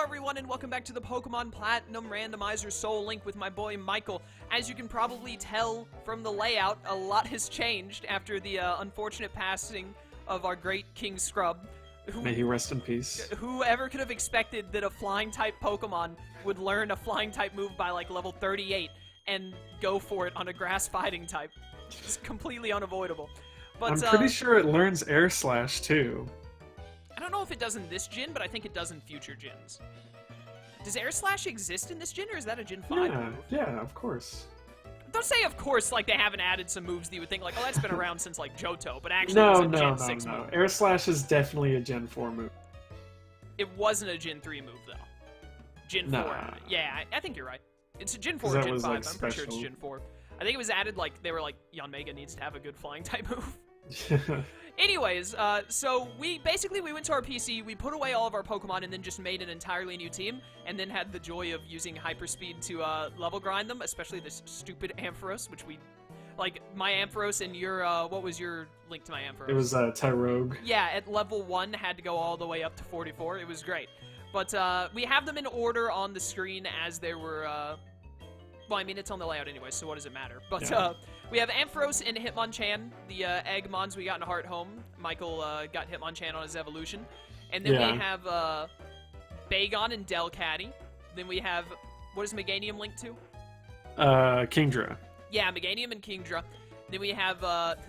everyone, and welcome back to the Pokemon Platinum Randomizer Soul Link with my boy Michael. As you can probably tell from the layout, a lot has changed after the unfortunate passing of our great King Scrub. May he rest in peace. Whoever could have expected that a flying-type Pokemon would learn a flying-type move by, like, level 38 and go for it on a grass-fighting type? It's completely unavoidable. But, I'm pretty sure it learns Air Slash, too. I don't know if it does in this gen, but I think it does in future gens. Does Air Slash exist in this gen, or is that a Gen 5 move? Yeah, of course. Don't say of course like they haven't added some moves that you would think like, oh, that's been around since like Johto, but actually No, it was a Gen 6 no. move. Air Slash is definitely a Gen 4 move. It wasn't a Gen 3 move, though. Gen 4. Yeah, I think you're right. It's a Gen 4 or Gen 5. Like, I'm pretty sure it's Gen 4. I think it was added like, they were like, Yanmega needs to have a good flying type move. Anyways, so we went to our PC, we put away all of our Pokemon, and then just made an entirely new team, and then had the joy of using Hyperspeed to level grind them, especially this stupid Ampharos, which we, like, my Ampharos and your, what was your link to my Ampharos? It was Tyrogue. Yeah, at level 1, had to go all the way up to 44, it was great. But, we have them in order on the screen as they were, well, I mean, it's on the layout anyway, so what does it matter? But, yeah. We have Ampharos and Hitmonchan, the Eggmons we got in Heart Home. Michael got Hitmonchan on his evolution. And then we have Bagon and Delcatty. Then we have, what is Meganium linked to? Kingdra. Yeah, Meganium and Kingdra. Then we have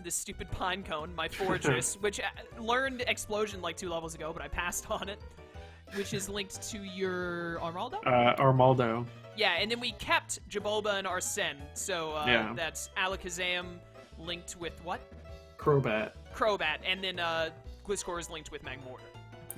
this stupid Pinecone, my Fortress, which learned Explosion like 2 levels ago, but I passed on it. Which is linked to your Armaldo? Armaldo. Yeah, and then we kept Jabulba and Arsene, so that's Alakazam linked with what? Crobat. Crobat, and then Gliscor is linked with Magmortar.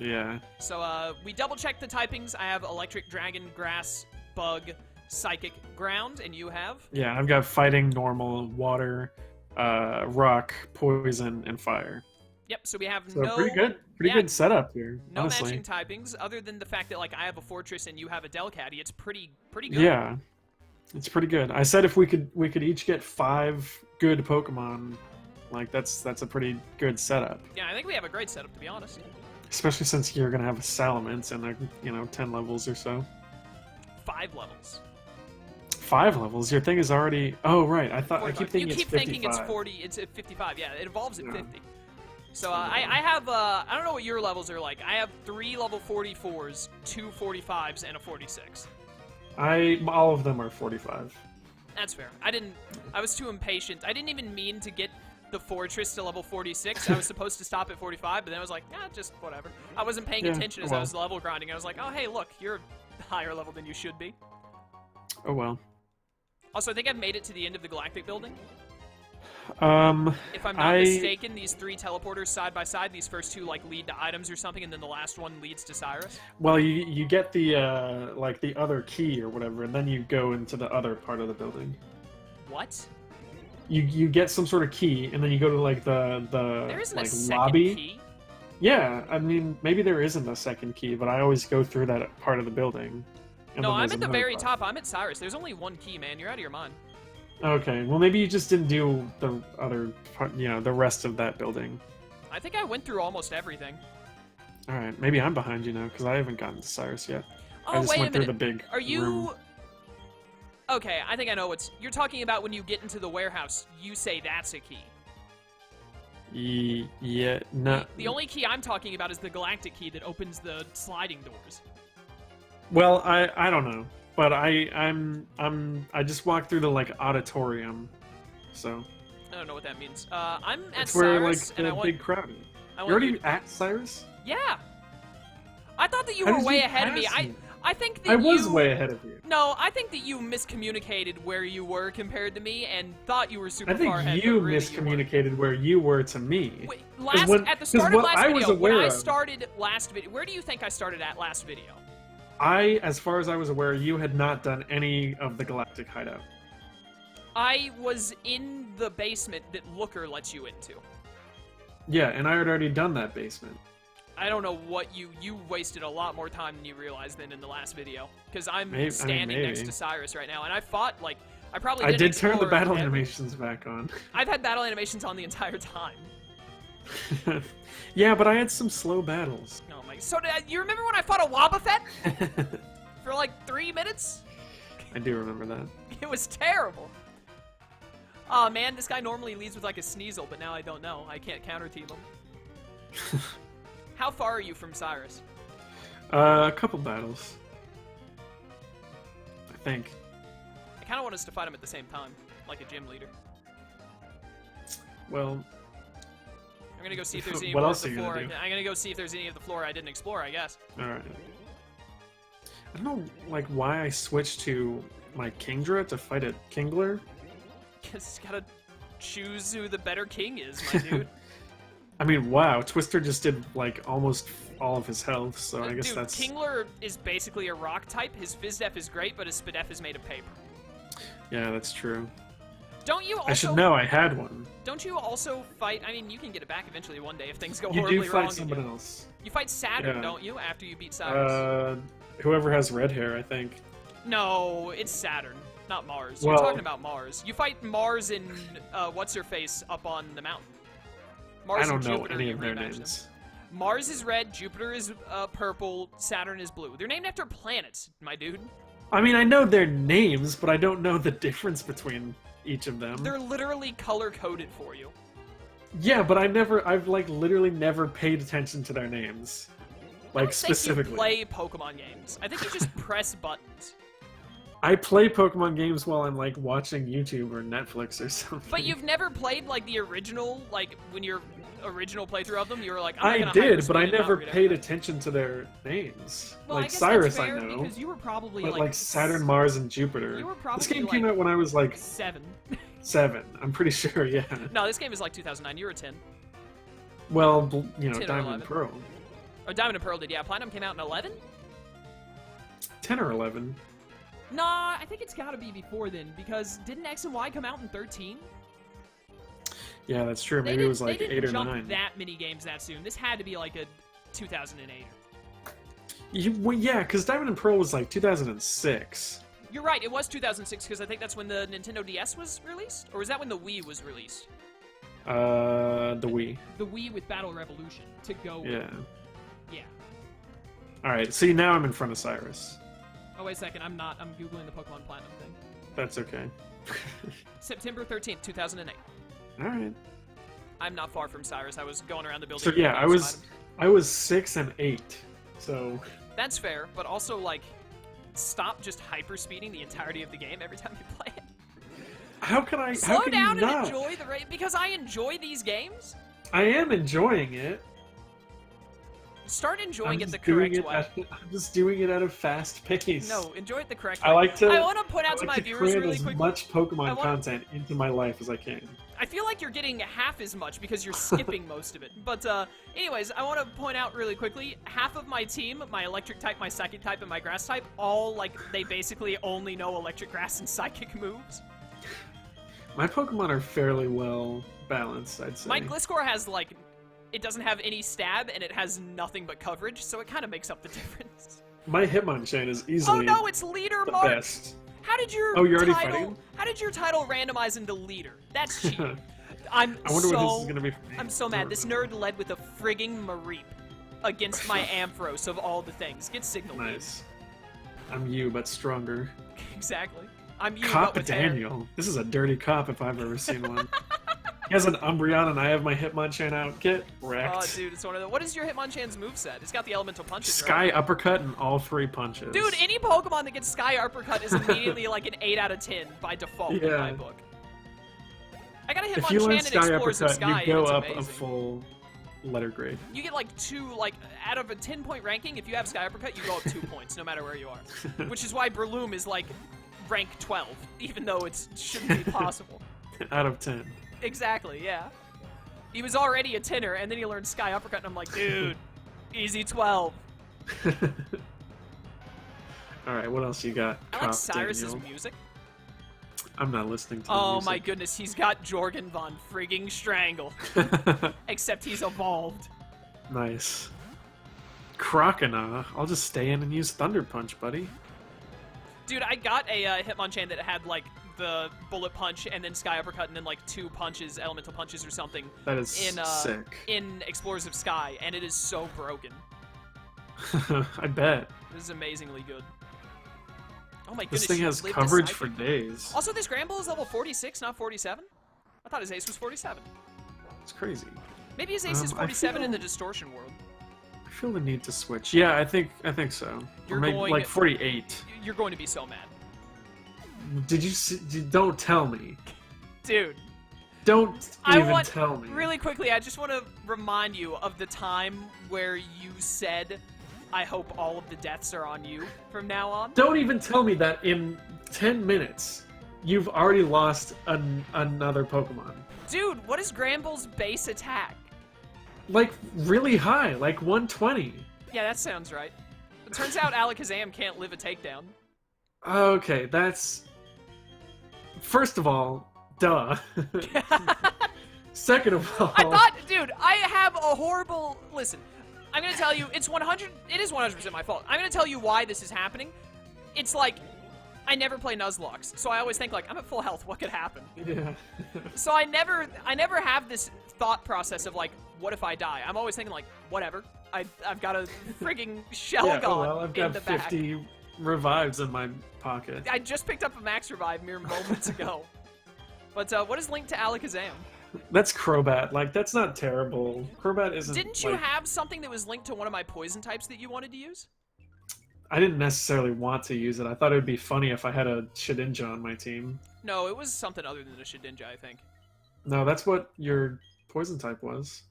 Yeah. So we double-checked the typings. I have Electric, Dragon, Grass, Bug, Psychic, Ground, and you have? Yeah, I've got Fighting, Normal, Water, Rock, Poison, and Fire. Yep, so we have pretty good setup here, no honestly. matching typings, other than the fact that, like, I have a Fortress and you have a Delcatty. It's pretty good. Yeah, it's pretty good. I said if we could each get 5 good Pokemon, like, that's a pretty good setup. Yeah, I think we have a great setup, to be honest. Especially since you're going to have a Salamence and, 10 levels or so. 5 levels. 5 levels? Your thing is already... Oh, right. I keep thinking you it's 55. keep thinking it's 40. It's at 55. Yeah, it evolves at 50. So I have, I don't know what your levels are like. I have 3 level 44s, 2 45s, and a 46. All of them are 45. That's fair. I was too impatient. I didn't even mean to get the Fortress to level 46. I was supposed to stop at 45, but then I was like, just whatever. I wasn't paying attention as I was level grinding. I was like, oh, hey, look, you're higher level than you should be. Oh, well. Also, I think I've made it to the end of the Galactic Building. If I'm not mistaken, these 3 teleporters side by side, these first 2 like lead to items or something, and then the last one leads to Cyrus. Well, you get the like the other key or whatever, and then you go into the other part of the building. What? You get some sort of key, and then you go to like the there isn't like a second lobby. Key? Yeah, I mean maybe there isn't a second key, but I always go through that part of the building. No, I'm at the very top. I'm at Cyrus. There's only 1 key, man. You're out of your mind. Okay, well maybe you just didn't do the other part, the rest of that building. I think I went through almost everything. Alright, maybe I'm behind you now, because I haven't gotten to Cyrus yet. Oh, I just wait went a through minute. the big Are you... room. Okay, I think I know what's... You're talking about when you get into the warehouse, you say that's a key. Yeah, no. The only key I'm talking about is the Galactic key that opens the sliding doors. Well, I don't know. But I just walked through the like auditorium, so. I don't know what that means. I'm at It's where Cyrus, like and the I want. big crowd. You're already at Cyrus? Yeah. I thought that you How were did way you ahead of me. pass me? I think that I was way ahead of you. No, I think that you miscommunicated where you were compared to me, and thought you were super I think far ahead. you but really miscommunicated where you were to me. Wait, at the start of last video, when I started last video, where do you think I started at last video? As far as I was aware, you had not done any of the Galactic Hideout. I was in the basement that Looker lets you into. Yeah, and I had already done that basement. I don't know what you wasted a lot more time than you realized than in the last video, because I'm standing next to Cyrus right now, and I fought like I did turn the battle animations back on. I've had battle animations on the entire time. Yeah, but I had some slow battles. Oh my! So you remember when I fought a Wobbuffet? do remember that. It was terrible. Oh man, this guy normally leads with like a Sneasel, but now I don't know. I can't counter team him. How far are you from Cyrus? A couple battles. I think. I kind of want us to fight him at the same time, like a gym leader. Well, I'm gonna go see if there's any what more else of the are you gonna floor. do? I'm gonna go see if there's any of the floor I didn't explore, I guess. alright. I don't know, like, why I switched to my Kingdra to fight a Kingler. Because you gotta choose who the better king is, my dude. I mean, wow, Twister just did, like, almost all of his health, so I guess Dude, that's... Kingler is basically a rock type. His Fizdef is great, but his Spadef is made of paper. Yeah, that's true. Don't you also... I should know, I had one. Don't you also fight... I mean, you can get it back eventually one day if things go You horribly do wrong. fight someone else. You fight Saturn, Yeah. don't you, after you beat Cyrus? Whoever has red hair, I think. No, it's Saturn, not Mars. Well- You're talking about Mars. You fight Mars and what's-her-face up on the mountain. Mars I don't and know Jupiter, any you of their rematch them. names. Mars is red, Jupiter is purple, Saturn is blue. They're named after planets, my dude. I mean, I know their names, but I don't know the difference between each of them. They're literally color-coded for you. Yeah, but I've like literally never paid attention to their names. I Like, don't think specifically. you play Pokemon games. I think you just press buttons. I play Pokemon games while I'm like watching YouTube or Netflix or something. But you've never played like the original, like when your original playthrough of them, you were like, I'm I not gonna did, but I hyperspeed and not never read paid everything. attention to their names. Well, like I guess Cyrus, that's fair I know, because you were probably but like, like Saturn, Mars, and Jupiter. You were probably This game like came out when I was like 7. 7. I'm pretty sure, yeah. No, this game is like 2009. You were 10. Well, you know, 10 or Diamond and 11. Pearl. Or Diamond and Pearl did, yeah. Platinum came out in 11? 10 or 11. Nah, I think it's gotta be before then, because didn't X and Y come out in 13? Yeah, that's true. They Maybe it was didn't- like they 8 or didn't jump 9. that many games that soon. This had to be like a 2008. Well, yeah, because Diamond and Pearl was like 2006. You're right, it was 2006, because I think that's when the Nintendo DS was released? Or was that when the Wii was released? The Wii. The Wii with Battle Revolution to go with. Yeah. Yeah. Alright, see, now I'm in front of Cyrus. Oh, wait a second, I'm not. I'm Googling the Pokemon Platinum thing. That's okay. September 13th, 2008. Alright. I'm not far from Cyrus. I was going around the building. So yeah, looking at I was 6 and 8. So That's fair, but also, like, stop just hyperspeeding the entirety of the game every time you play it. how can I Slow how can down you and not? enjoy the race, because I enjoy these games. I am enjoying it. Start enjoying I'm it the just doing correct way. I'm just doing it at a fast pace. No, enjoy it the correct way. I like to. I want to point out I to my like to viewers cram really as quickly. much Pokemon I wanna- content into my life as I can. I feel like you're getting half as much because you're skipping most of it. But anyways, I want to point out really quickly, half of my team, my electric type, my psychic type, and my grass type, all, like, they basically only know electric, grass, and psychic moves. My Pokemon are fairly well balanced, I'd say. My Gliscor has, like, it doesn't have any stab, and it has nothing but coverage, so it kind of makes up the difference. My Hitmonchan is Oh easily no, it's leader the mark! best. How did your Oh, you're already title? fighting? How did your title randomize into leader? That's cheating. I I wonder what this is gonna be for me. I'm so mad. This nerd led with a frigging Mareep against my Ampharos of all the things. Get signal. dude. Nice. I'm you, but stronger. Exactly. I'm you, Cop but with hair. Daniel. This is a dirty cop if I've ever seen one. He has an Umbreon and I have my Hitmonchan out. Get wrecked. Oh, dude, it's one of the. What is your Hitmonchan's moveset? It's got the elemental punches. Sky right? Uppercut and all 3 punches. Dude, any Pokemon that gets Sky Uppercut is immediately like an 8 out of 10 by default in my Yeah. book. I got a if you learn Hitmonchan in Sky Explorers of Uppercut, Sky, you go and it's up amazing. a full letter grade. You get like 2, like, out of a 10-point ranking, if you have Sky Uppercut, you go up 2 points, no matter where you are. Which is why Breloom is like rank 12, even though it shouldn't be possible. Out of 10. Exactly, yeah. He was already a 10er, and then he learned Sky Uppercut, and I'm like, dude, easy 12. Alright, what else you got? I like Cop Cyrus's Daniel? music. I'm not listening to the Oh music. my goodness, he's got Jorgen von frigging Strangle. Except he's evolved. Nice. Crocodile. I'll just stay in and use Thunder Punch, buddy. Dude, I got a Hitmonchan that had, like, the Bullet Punch and then Sky Uppercut and then, like, 2 punches, Elemental Punches or something That is in sick. in Explorers of Sky, and it is so broken. I bet. This is amazingly good. Oh my This goodness. thing you has lived a coverage for psychic. days. Also, this Gramble is level 46, not 47. I thought his ace was 47. It's crazy. Maybe his ace is I 47 in the feel- Distortion World. I feel the need to switch. Yeah, I think so. You're or maybe going- like 48. You're going to be so mad. Did you see? Don't tell me. Dude. Don't I even want, tell me. really quickly, I just want to remind you of the time where you said, I hope all of the deaths are on you from now on. Don't even tell me that in 10 minutes you've already lost another Pokemon. Dude, what is Gramble's base attack? Like, really high, like 120. Yeah, that sounds right. It turns out Alakazam can't live a takedown. Okay, that's... First of all, duh. Second of all... I thought, dude, I have a horrible... Listen, I'm going to tell you, it is 100% my fault. I'm going to tell you why this is happening. It's like, I never play Nuzlocke, so I always think, like, I'm at full health, what could happen? Yeah. So I never have this thought process of, like, what if I die? I'm always thinking, like, whatever. I've got a frigging shell Yeah, gun well, I've got in the back. 50 revives in my pocket. I just picked up a max revive mere moments ago. But what is linked to Alakazam? That's Crobat. Like, that's not terrible. Crobat isn't... Didn't you like- have something that was linked to one of my poison types that you wanted to use? I didn't necessarily want to use it. I thought it would be funny if I had a Shedinja on my team. No, it was something other than a Shedinja, I think. No, that's what your poison type was.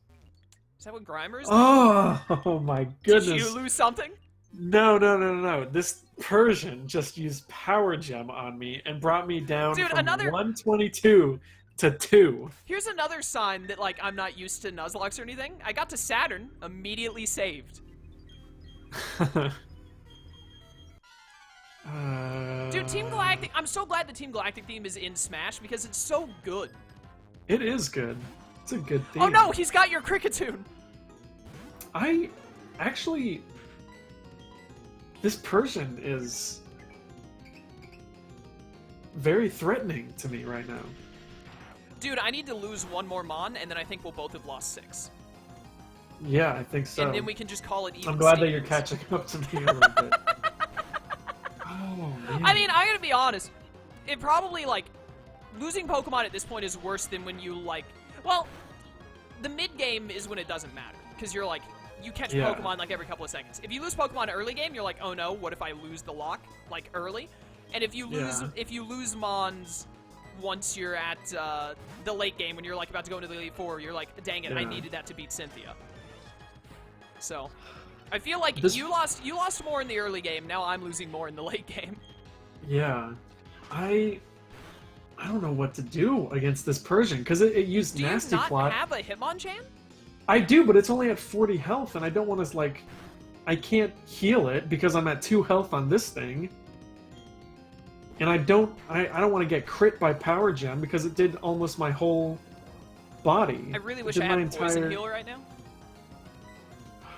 Is that what Grimer is? Oh my goodness. Did you lose something? No. This Persian just used Power Gem on me and brought me down Dude, from another- 122 to 2. Here's another sign that, like, I'm not used to Nuzlocke or anything. I got to Saturn, immediately saved. Dude, Team Galactic, I'm so glad the Team Galactic theme is in Smash because it's so good. It is good. It's a good theme. Oh no, he's got your Kricketune! I actually... This Persian is very threatening to me right now. Dude, I need to lose one more Mon, and then I think we'll both have lost 6. Yeah, I think so. And then we can just call it even. I'm glad that you're Stevens. catching up to me a little bit. Oh, man. I mean, I gotta be honest. It probably, like, losing Pokemon at this point is worse than when you, like... Well, the mid-game is when it doesn't matter. Because you're, like, you catch Yeah. Pokemon, like, every couple of seconds. If you lose Pokemon early game, you're like, oh no, what if I lose the lock, like, early? And if you lose Mons once you're at the late game, when you're, like, about to go into the Elite Four, you're like, dang it, I Yeah. needed that to beat Cynthia. So... I feel like This- you lost more in the early game, now I'm losing more in the late game. Yeah. I don't know what to do against this Persian, because it used Do you Nasty not Plot. have a Hitmonchan? I do, but it's only at 40 health, and I don't want to, like... I can't heal it, because I'm at 2 health on this thing. And I don't want to get crit by Power Gem, because it did almost my whole body. I really It wish did I had my a Poison entire- Heal right now.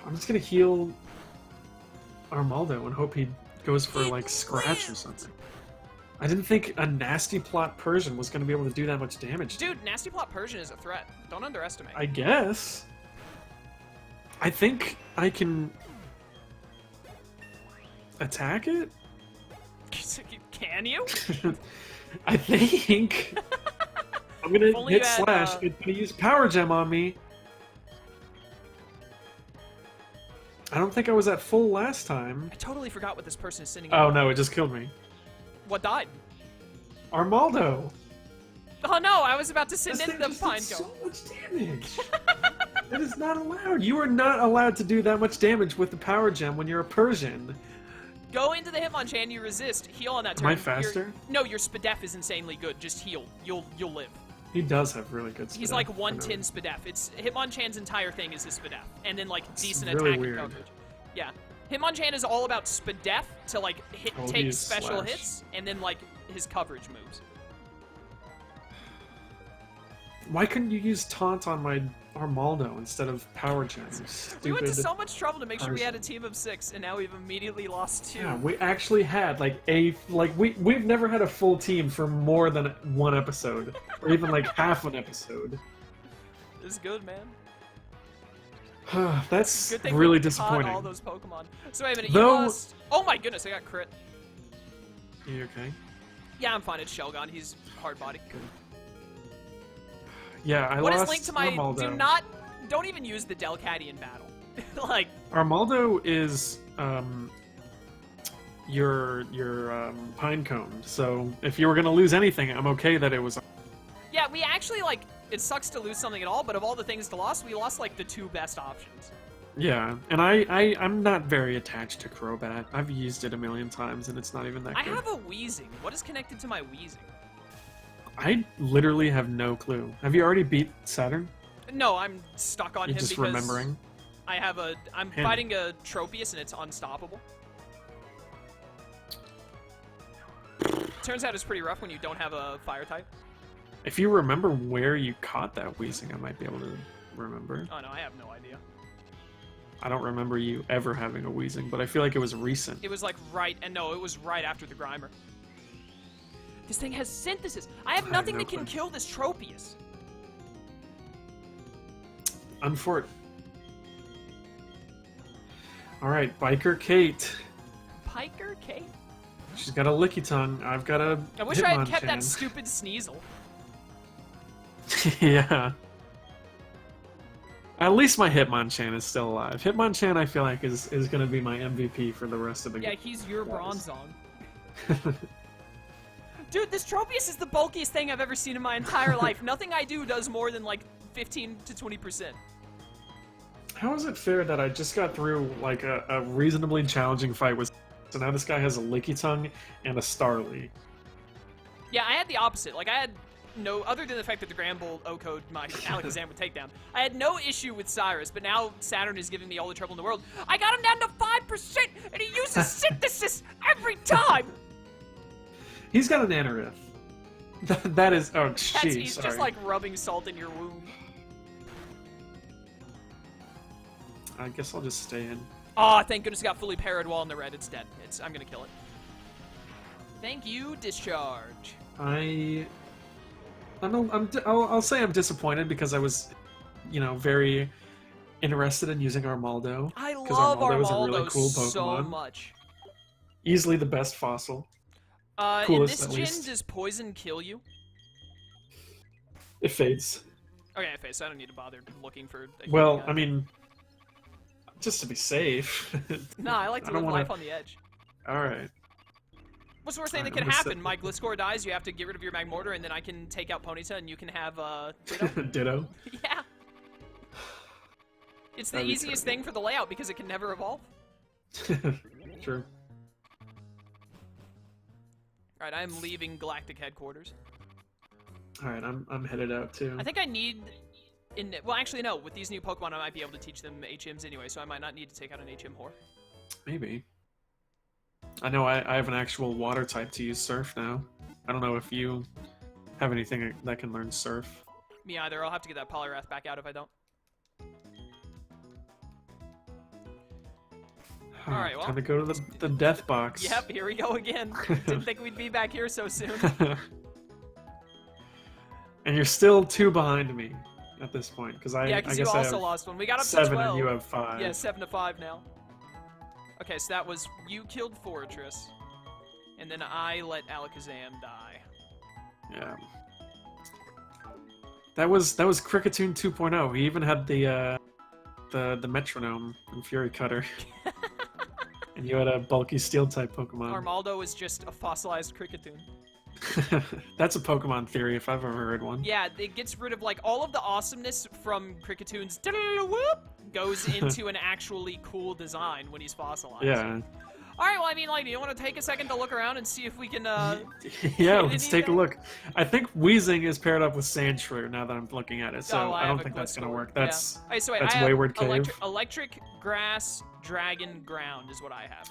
I'm just gonna heal Armaldo and hope he goes for, It like, Scratch or lived! something. I didn't think a Nasty Plot Persian was gonna be able to do that much damage. Dude, Nasty Plot Persian is a threat. Don't underestimate. I guess. I think I can attack it? Can you? I think. I'm gonna If only hit you had, Slash. It's gonna use Power Gem on me. I don't think I was at full last time. I totally forgot what this person is sitting Oh in. no, it just killed me. What died? Armaldo! Oh no, I was about to send This in thing the just Pine did so Cone. much damage! That is not allowed. You are not allowed to do that much damage with the Power Gem when you're a Persian. Go into the Hitmonchan, you resist. Heal on that turn. Am I faster? No, your Spadef is insanely good. Just heal. You'll live. He does have really good He's Spadef, like I know. 110 Spadef. It's Hitmonchan's entire thing is his Spadef, and then like decent really attack weird. and coverage. Yeah, Hitmonchan is all about Spadef to like Oh, he take is special Slash. hits, and then like his coverage moves. Why couldn't you use Taunt on my Armaldo instead of Power Gem? you We went to stupid- so much trouble to make sure we had a person. team of 6, and now we've immediately lost 2. Yeah, we actually had we've never had a full team for more than one episode, or even like half an episode. It's good, man. That's Good thing really we caught disappointing. all those Pokemon. So wait a minute, Though- you lost. Oh my goodness, I got crit. You okay? Yeah, I'm fine. It's Shelgon. He's hard body. Yeah, I What lost is linked to my... Armaldo. Don't even use the Delcatty in battle. Like... Armaldo is, your pine coned, so if you were gonna lose anything, I'm okay that it was... Yeah, we actually, like, it sucks to lose something at all, but of all the things to lose, we lost, like, the 2 best options. Yeah, and I'm not very attached to Crobat. I've used it a million times, and it's not even that good. I have a Weezing. What is connected to my Weezing? I literally have no clue. Have you already beat Saturn? No, I'm stuck on You're him just because remembering? I'm fighting a Tropius, and it's unstoppable. Turns out it's pretty rough when you don't have a fire type. If you remember where you caught that Weezing, I might be able to remember. Oh no, I have no idea. I don't remember you ever having a Weezing, but I feel like it was recent. It was like it was right after the Grimer. This thing has synthesis. I have nothing that can kill this Tropius. Unfort. Alright, Biker Kate. Piker Kate? She's got a licky tongue. I've got a I wish I had kept Hitmonchan. that stupid Sneasel. Yeah. At least my Hitmonchan is still alive. Hitmonchan, I feel like, is going to be my MVP for the rest of the game. Yeah, he's your Bronzong. Dude, this Tropius is the bulkiest thing I've ever seen in my entire life. Nothing I do does more than, like, 15 to 20%. How is it fair that I just got through, like, a reasonably challenging fight with... So now this guy has a licky tongue and a Starly. Yeah, I had the opposite. Like, I had no... Other than the fact that the Gramble O-code my Alakazam would take down, I had no issue with Cyrus, but now Saturn is giving me all the trouble in the world. I got him down to 5%, and he uses Synthesis every time! He's got an Anorith. That is... Oh, jeez, He's sorry. just, like, rubbing salt in your wound. I guess I'll just stay in. Oh, thank goodness it got fully parried while in the red. It's dead. I'm gonna kill it. Thank you, Discharge. I'll say I'm disappointed because I was, very interested in using Armaldo. I love Armaldo is a Armaldo really cool Pokemon. so much. Easily the best fossil. In Coolest, this at gen, least. does poison kill you? It fades. Okay, it fades, so I don't need to bother looking for... Well, I mean, just to be safe. Nah, I like to live life on the edge. Alright. What's the worst thing that I'm can gonna happen? My Gliscor dies, you have to get rid of your Magmortar, and then I can take out Ponyta, and you can have, Ditto. Ditto? Yeah. It's the That'd be easiest crazy. thing for the layout, because it can never evolve. True. Alright, I'm leaving Galactic Headquarters. Alright, I'm headed out too. I think I need... Well, actually, no. With these new Pokemon, I might be able to teach them HMs anyway, so I might not need to take out an HM whore. Maybe. I know I have an actual water type to use Surf now. I don't know if you have anything that can learn Surf. Me either. I'll have to get that Poliwrath back out if I don't. Alright, well. Time to go to the death box. Yep, here we go again. Didn't think we'd be back here so soon. And you're still 2 behind me at this point, because I Yeah, because you guess I also have lost one. We got up to 7 12. and you have 5. Yeah, 7 to 5 now. Okay, so that was you killed Fortress, and then I let Alakazam die. Yeah. That was Kricketune 2.0. He even had the metronome and Fury Cutter. And you had a bulky steel type Pokemon. Armaldo is just a fossilized Kricketune. That's a Pokemon theory if I've ever heard one. Yeah, it gets rid of like all of the awesomeness from Kricketune's whoop goes into an actually cool design when he's fossilized. Yeah. Alright, well, I mean, like, do you want to take a second to look around and see if we can, Yeah, let's take a look. I think Weezing is paired up with Sandshrew now that I'm looking at it, so I don't think that's going to work. That's, yeah. So wait, that's I have Wayward Cave. electric, grass, dragon, ground is what I have.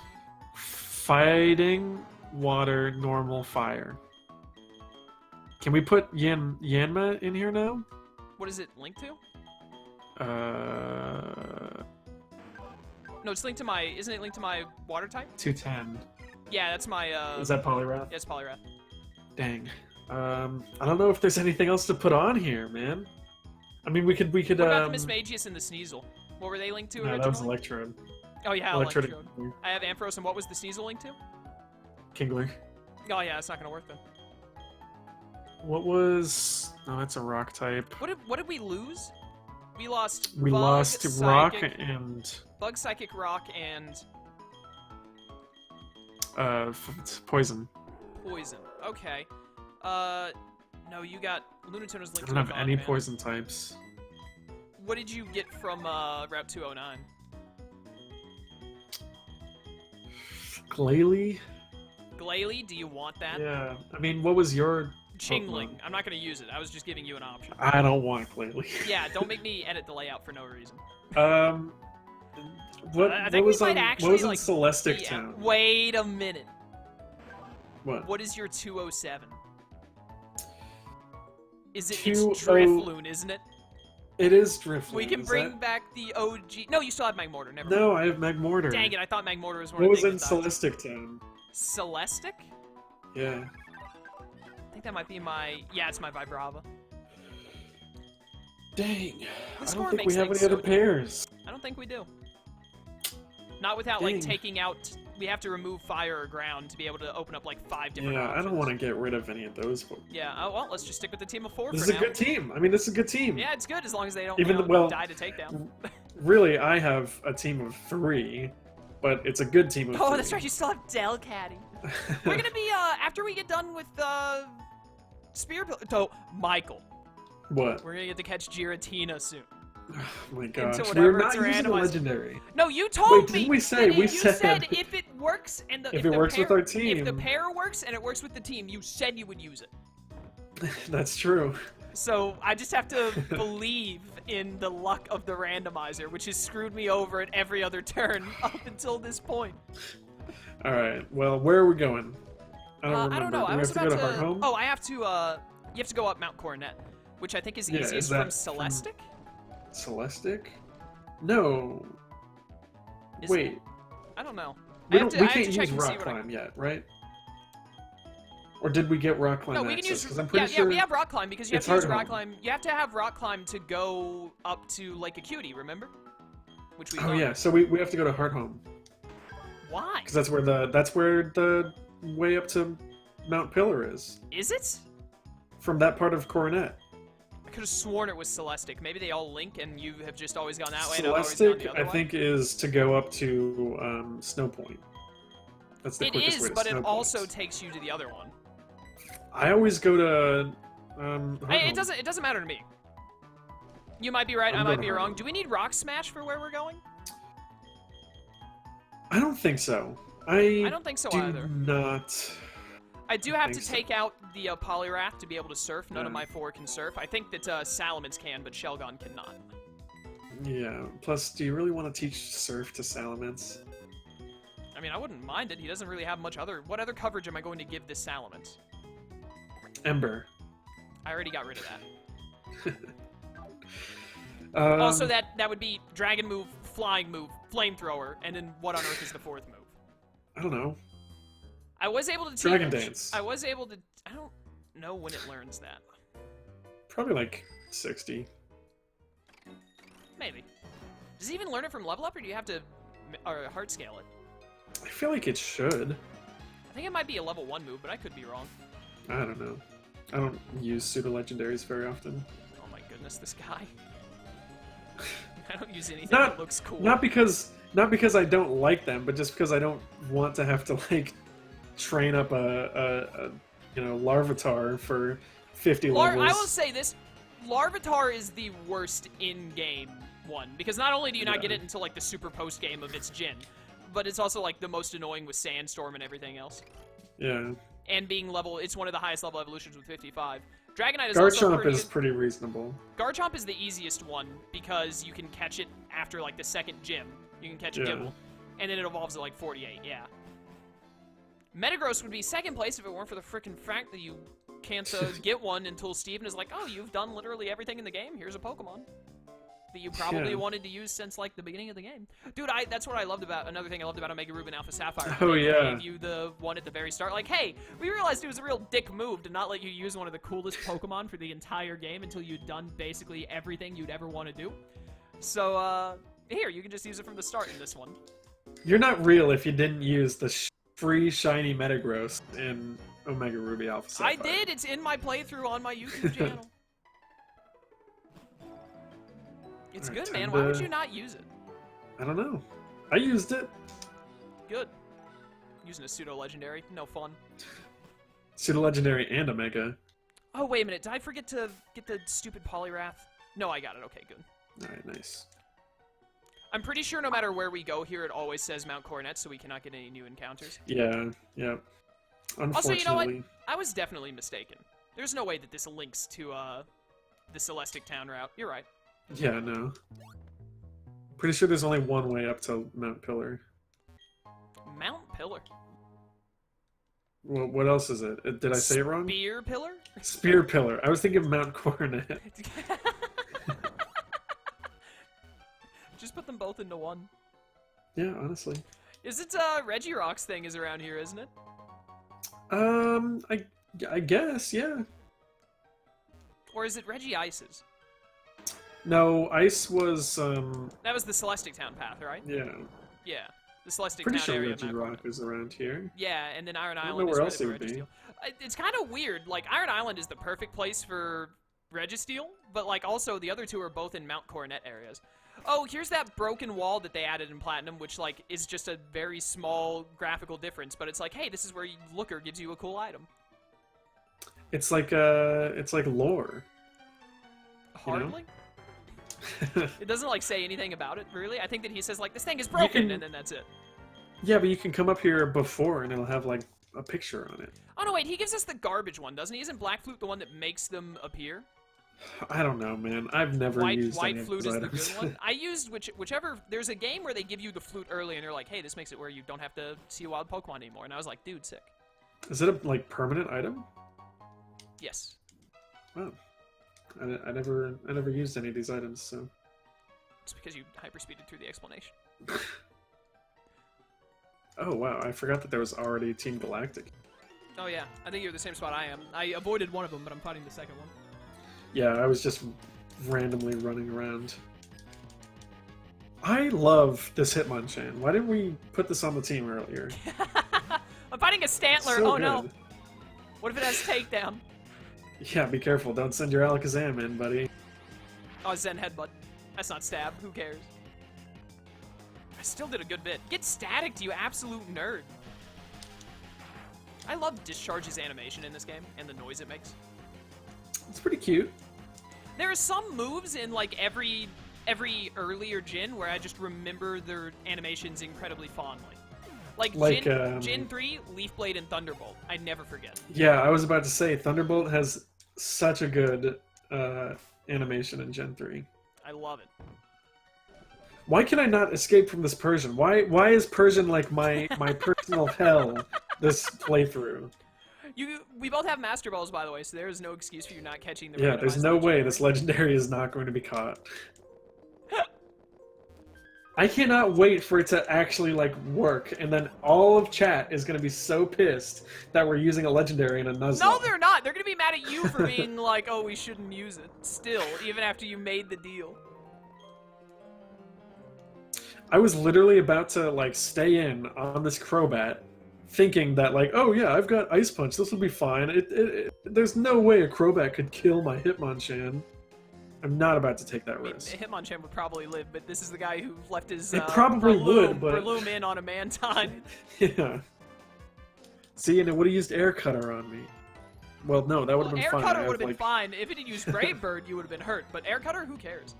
Fighting, water, normal, fire. Can we put Yanma in here now? What is it linked to? No, it's linked to my... Isn't it linked to my water type? 210. Yeah, that's my... Is that Poliwrath? Yeah, it's Poliwrath. Dang. I don't know if there's anything else to put on here, man. I mean, we could. What about the Mismagius and the Sneasel? What were they linked to originally? No, that was Electrode. Oh yeah, Electrode. Electrode. I have Ampharos, and what was the Sneasel linked to? Kingler. Oh yeah, it's not gonna work then. What was... Oh, that's a rock type. What did we lose? We lost. We Bug, lost rock Psychic, and... Bug, Psychic, Rock, and poison. Poison. Okay. No, you got Lunatona's I linked don't to have any poison types. What did you get from Route 209? Glalie? Glalie, do you want that? Yeah. I mean, what was your... Chingling. Pokemon? I'm not gonna use it. I was just giving you an option. I don't want Glalie. Yeah, don't make me edit the layout for no reason. What think was we might on actually, what was in like, Celestic Yeah, Town? wait a minute. What? Is your 207? Is it? 20 It's Drifloon, isn't it? It is Driftloon. We can is bring that- back the OG. No, you still have Magmortar. Never. No, I have Magmortar. Dang it! I thought Magmortar was one What of was the in Celestic Town? Celestic? Yeah. I think that might be my. Yeah, it's my Vibrava. Dang. This I score don't think makes we have things any other so pairs. I don't think we do. Not without like Dang. taking out. We have to remove fire or ground to be able to open up like 5 different Yeah, options. I don't want to get rid of any of those. Yeah. Oh well, let's just stick with the team of 4 This for is a now. good team. I mean, this is a good team. Yeah, it's good as long as they don't, Even you know, well- die to takedown. Really, I have a team of 3, but it's a good team of 3. Oh, that's right. You still have Delcatty. We're gonna be after we get done with Spear. So Michael, What? we're gonna get to catch Giratina soon. Oh my gosh. whatever We're not it's using a randomized. legendary. No, you told Wait, me. didn't we say- that we you said- if it works and If it works with our If the team. pair works and it works with the team, you said you would use it. That's true. So I just have to believe in the luck of the randomizer, which has screwed me over at every other turn up until this point. Alright, well, where are we going? I don't remember. I don't know. Do I we was have to about go to Hearthome? Oh, I have to. You have to go up Mount Coronet, which I think is Yeah, is easiest that from Celestic. Celestic? No. Is Wait. it? I don't know. We, I have to can't check use and see Rock what I- Climb yet, right? Or did we get Rock Climb No, we access? can use. 'Cause I'm pretty Yeah, sure we have Rock Climb because you have it's to use Hearthome. Rock Climb. You have to have Rock Climb to go up to Lake Acuity. Remember? Which we. Oh yeah, so we have to go to Hearthome. Why? Because that's where the way up to Mount Pillar is. Is it? From that part of Coronet. I could have sworn it was Celestic. Maybe they all link, and you have just always gone that way. And I've always gone Celestic, the other I way. think, is to go up to Snow Point. That's the It quickest way is, to but it Snow also Point. takes you to the other one. I always go to Hey, Hearthome. it doesn't matter to me. You might be right. I'm I might going be to wrong. Hearthome. Do we need Rock Smash for where we're going? I don't think so. I don't think so do either. not. I do have to think so. take out the Poliwrath to be able to surf. None of Yeah. my 4 can surf. I think that Salamence can, but Shelgon cannot. Yeah. Plus, do you really want to teach Surf to Salamence? I mean, I wouldn't mind it. He doesn't really have much other... What other coverage am I going to give this Salamence? Ember. I already got rid of that. Um, Also, that would be Dragon move, Flying move, Flamethrower, and then what on earth is the 4th move? I don't know. I was able to teach... Dragon Dance. I was able to... I don't know when it learns that. Probably like 60. Maybe. Does it even learn it from level up, or do you have to heart scale it? I feel like it should. I think it might be a level 1 move, but I could be wrong. I don't know. I don't use pseudo legendaries very often. Oh my goodness, this guy. I don't use anything Not- that looks cool. Not because I don't like them, but just because I don't want to have to like train up a Larvitar for 50 levels. I will say this. Larvitar is the worst in-game one, because not only do you not Yeah. get it until like the super post-game of its gen, but it's also like the most annoying with Sandstorm and everything else. Yeah. And being it's one of the highest level evolutions with 55. Dragonite is also Garchomp pretty is pretty reasonable. Garchomp is the easiest one because you can catch it after like the second gym. You can catch a Yeah. Gible, and then it evolves at like 48. Yeah. Metagross would be second place if it weren't for the frickin' fact that you can't get one until Steven is like, oh, you've done literally everything in the game. Here's a Pokemon that you probably Yeah. wanted to use since like the beginning of the game. Dude, that's what I loved about, another thing I loved about Omega Ruby and Alpha Sapphire. Oh, They yeah. gave you the one at the very start. Like, hey, we realized it was a real dick move to not let you use one of the coolest Pokemon for the entire game until you'd done basically everything you'd ever want to do. So, here, you can just use it from the start in this one. You're not real if you didn't use the free shiny Metagross in Omega Ruby Alpha Sapphire. I did. It's in my playthrough on my YouTube channel. It's good, man. Why would you not use it? I don't know. I used it. Good. Using a pseudo-legendary. No fun. Pseudo-legendary and Omega. Oh, wait a minute. Did I forget to get the stupid Poliwrath? No, I got it. Okay, good. Alright, nice. I'm pretty sure no matter where we go here, it always says Mount Coronet, so we cannot get any new encounters. Yeah, yeah. Unfortunately. Also, you know what? I was definitely mistaken. There's no way that this links to the Celestic Town route. You're right. Yeah, no. Pretty sure there's only one way up to Mount Pillar. Mount Pillar? Well, what else is it? Did I say it wrong? Spear Pillar? Spear Pillar. I was thinking of Mount Coronet. Just put them both into one. Yeah, honestly. Is it Regirock's thing is around here, isn't it? I guess, yeah. Or is it Regice's? No, Ice was, That was the Celestic Town path, right? yeah. Yeah. The Celestic Pretty Town sure area. Regirock is around here. Yeah, and then Iron I don't Island know is where where else the it would be. Registeel. It's kind of weird. Like, Iron Island is the perfect place for Registeel, but, like, also the other two are both in Mount Coronet areas. Oh, here's that broken wall that they added in Platinum, which, like, is just a very small graphical difference, but it's like, hey, this is where Looker gives you a cool item. It's like lore. Hardly? It doesn't, like, say anything about it, really. I think that he says, like, this thing is broken, and then that's it. Yeah, but you can come up here before, and it'll have, like, a picture on it. Oh, no, wait, he gives us the garbage one, doesn't he? Isn't Black Flute the one that makes them appear? I don't know, man. I've never used White any Flute of is those the good items. one. I used whichever. There's a game where they give you the flute early, and they're like, "Hey, this makes it where you don't have to see a wild Pokemon anymore." And I was like, "Dude, sick." Is it a like permanent item? Yes. Wow. I never used any of these items, so. It's because you hyperspeeded through the explanation. Oh wow, I forgot that there was already Team Galactic. Oh yeah, I think you're the same spot I am. I avoided one of them, but I'm fighting the second one. Yeah, I was just randomly running around. I love this Hitmonchan. Why didn't we put this on the team earlier? I'm fighting a Stantler. So Oh no. good. What if it has takedown? Yeah, be careful. Don't send your Alakazam in, buddy. Oh, Zen Headbutt. That's not stab. Who cares? I still did a good bit. Get staticked, you absolute nerd. I love Discharge's animation in this game and the noise it makes. It's pretty cute. There are some moves in like every earlier Gen where I just remember their animations incredibly fondly. Like Gen 3, Leaf Blade, and Thunderbolt. I never forget. Yeah, I was about to say Thunderbolt has such a good animation in Gen 3. I love it. Why can I not escape from this Persian? Why is Persian like my personal hell this playthrough? We both have Master Balls, by the way, so there is no excuse for you not catching the. Yeah, there's no way this legendary is not going to be caught. I cannot wait for it to actually like work, and then all of chat is going to be so pissed that we're using a legendary in a Nuzlocke. No, they're not. They're going to be mad at you for being like, oh, we shouldn't use it. Still, even after you made the deal. I was literally about to like stay in on this Crobat, thinking that like, oh yeah, I've got Ice Punch, this will be fine. There's no way a Crobat could kill my Hitmonchan. I'm not about to take that risk. Hitmonchan would probably live, but this is the guy who left his it probably would, but Breloom in on a Mantine. Yeah. See, and it would have used Air Cutter on me. Well, no, that would have been Air fine. Cutter would have been fine. If it had used Brave Bird, you would have been hurt. But Air Cutter, who cares?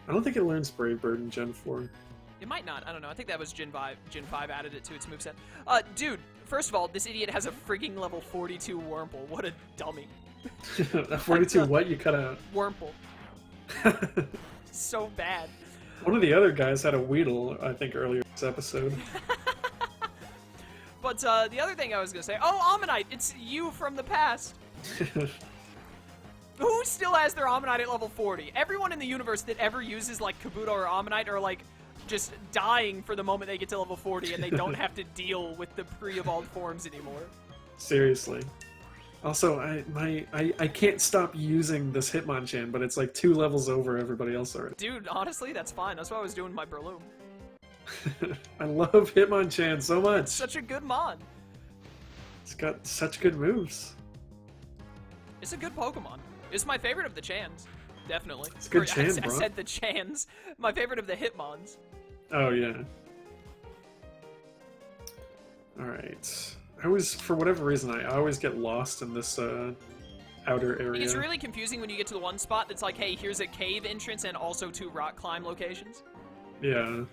I don't think it learns Brave Bird in Gen 4. It might not. I don't know. I think that was Gen 5. Gen 5 added it to its moveset. Dude, first of all, this idiot has a freaking level 42 Wurmple. What a dummy. 42 what? You cut out. Wurmple. So bad. One of the other guys had a Weedle, I think, earlier this episode. But the other thing I was going to say... Oh, Ammonite! It's you from the past! Who still has their Ammonite at level 40? Everyone in the universe that ever uses, like, Kabuto or Ammonite are, like, just dying for the moment they get to level 40 and they don't have to deal with the pre-evolved forms anymore. Seriously. Also, I can't stop using this Hitmonchan, but it's like 2 levels over everybody else already. Dude, honestly, that's fine. That's what I was doing with my Breloom. I love Hitmonchan so much. It's such a good mod. It's got such good moves. It's a good Pokemon. It's my favorite of the Chans. Definitely. It's a good Or, Chan, I bro. said the Chans. My favorite of the Hitmons. Oh, yeah. Alright. I always, for whatever reason, I always get lost in this outer area. It's really confusing when you get to the one spot that's like, hey, here's a cave entrance and also 2 rock climb locations. Yeah.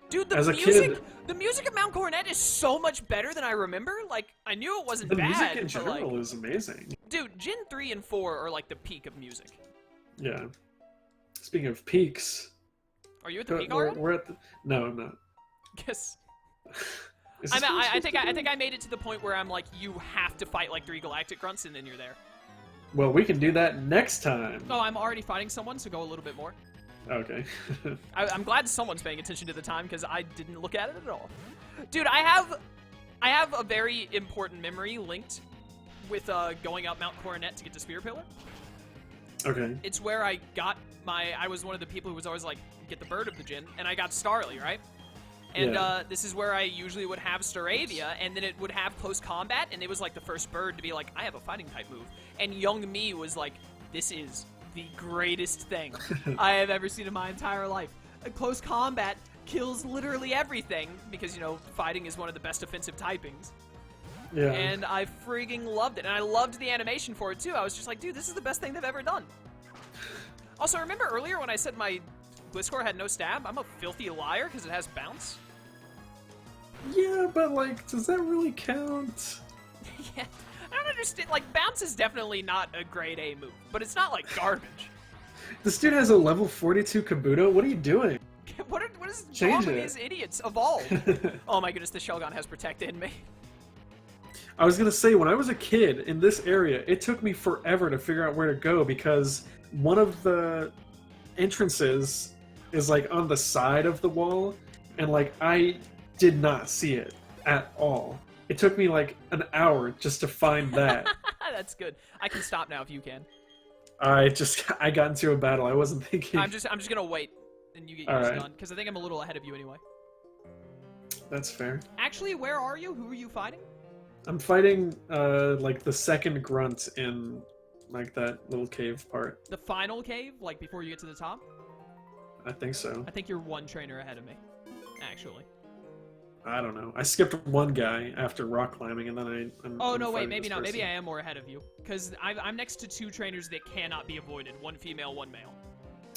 Dude, As a kid, the music of Mount Coronet is so much better than I remember. Like, I knew it wasn't the bad. music in but, general like, is amazing. dude, Gen 3 and 4 are like the peak of music. Yeah. Speaking of peaks, Are you at the peak already? we're at the... No, I'm not. Yes. Is I, this mean, what I we're think supposed I to think do? I made it to the point where I'm like, you have to fight like 3 Galactic Grunts and then you're there. Well, we can do that next time. Oh, I'm already fighting someone, so go a little bit more. Okay. I'm glad someone's paying attention to the time because I didn't look at it at all. Dude, I have a very important memory linked with going up Mount Coronet to get to Spear Pillar. Okay. It's where I got I was one of the people who was always like, get the bird of the gin, and I got Starly, right? And Yeah. this is where I usually would have Staravia, and then it would have close combat, and it was like the first bird to be like, I have a fighting type move. And young me was like, this is the greatest thing I have ever seen in my entire life. A close combat kills literally everything, because, you know, fighting is one of the best offensive typings. Yeah. And I freaking loved it. And I loved the animation for it, too. I was just like, dude, this is the best thing they've ever done. Also, remember earlier when I said my Gliscor had no stab? I'm a filthy liar because it has bounce. Yeah, but like, does that really count? Yeah, I don't understand. Like, bounce is definitely not a grade A move, but it's not like garbage. This dude has a level 42 Kabuto. What are you doing? what is wrong Change with it. these idiots? Evolve. Oh my goodness, the Shelgon has protected me. I was gonna say, when I was a kid in this area, it took me forever to figure out where to go because one of the entrances is like on the side of the wall, and like I did not see it at all. It took me like an hour just to find that. That's good. I can stop now if you can. I got into a battle. I wasn't thinking. I'm just gonna wait, and you get All yours right. done because I think I'm a little ahead of you anyway. That's fair. Actually, where are you? Who are you fighting? I'm fighting like the second grunt in like that little cave part. The final cave, like before you get to the top? I think so. I think you're 1 trainer ahead of me, actually. I don't know. I skipped one guy after rock climbing, and then I'm Oh, no, wait, fighting maybe this not. Maybe person. I am more ahead of you. Because I'm next to 2 trainers that cannot be avoided. 1 female, 1 male.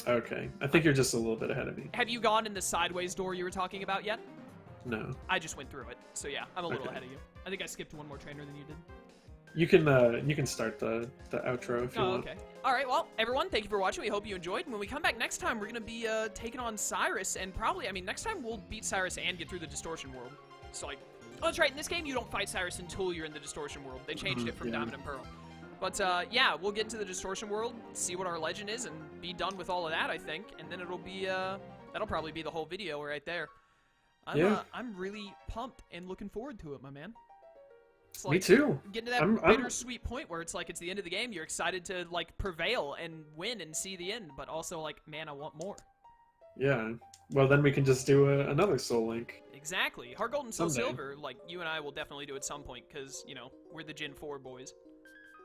Okay. I think you're just a little bit ahead of me. Have you gone in the sideways door you were talking about yet? No. I just went through it. So yeah, I'm a little Okay. ahead of you. I think I skipped 1 more trainer than you did. You can start the outro if you Oh, want. okay. All right, well, everyone, thank you for watching. We hope you enjoyed. When we come back next time, we're going to be taking on Cyrus, and probably, I mean, next time we'll beat Cyrus and get through the Distortion World. So, like, oh, that's right, in this game, you don't fight Cyrus until you're in the Distortion World. They changed it from yeah. Diamond and Pearl. But, yeah, we'll get into the Distortion World, see what our legend is, and be done with all of that, I think. And then it'll be, that'll probably be the whole video right there. I'm really pumped and looking forward to it, my man. It's like, Me too. Getting to that I'm- bittersweet point where it's like it's the end of the game. You're excited to like prevail and win and see the end, but also like, man, I want more. Yeah. Well, then we can just do another Soul Link. Exactly. Heart Gold and Soul Someday. Silver, like you and I will definitely do at some point because you know we're the Gen 4 boys.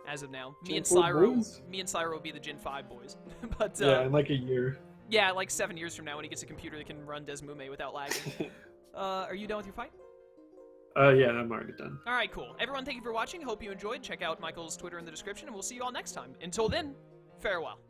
As of now, me Gen and 4 Cyro, boys? will be the Gen 5 boys. But Yeah, in like a year. yeah, like 7 years from now when he gets a computer that can run Desmume without lagging. Are you done with your fight? Yeah, I'm already done. All right, cool. Everyone, thank you for watching. Hope you enjoyed. Check out Michael's Twitter in the description, and we'll see you all next time. Until then, farewell.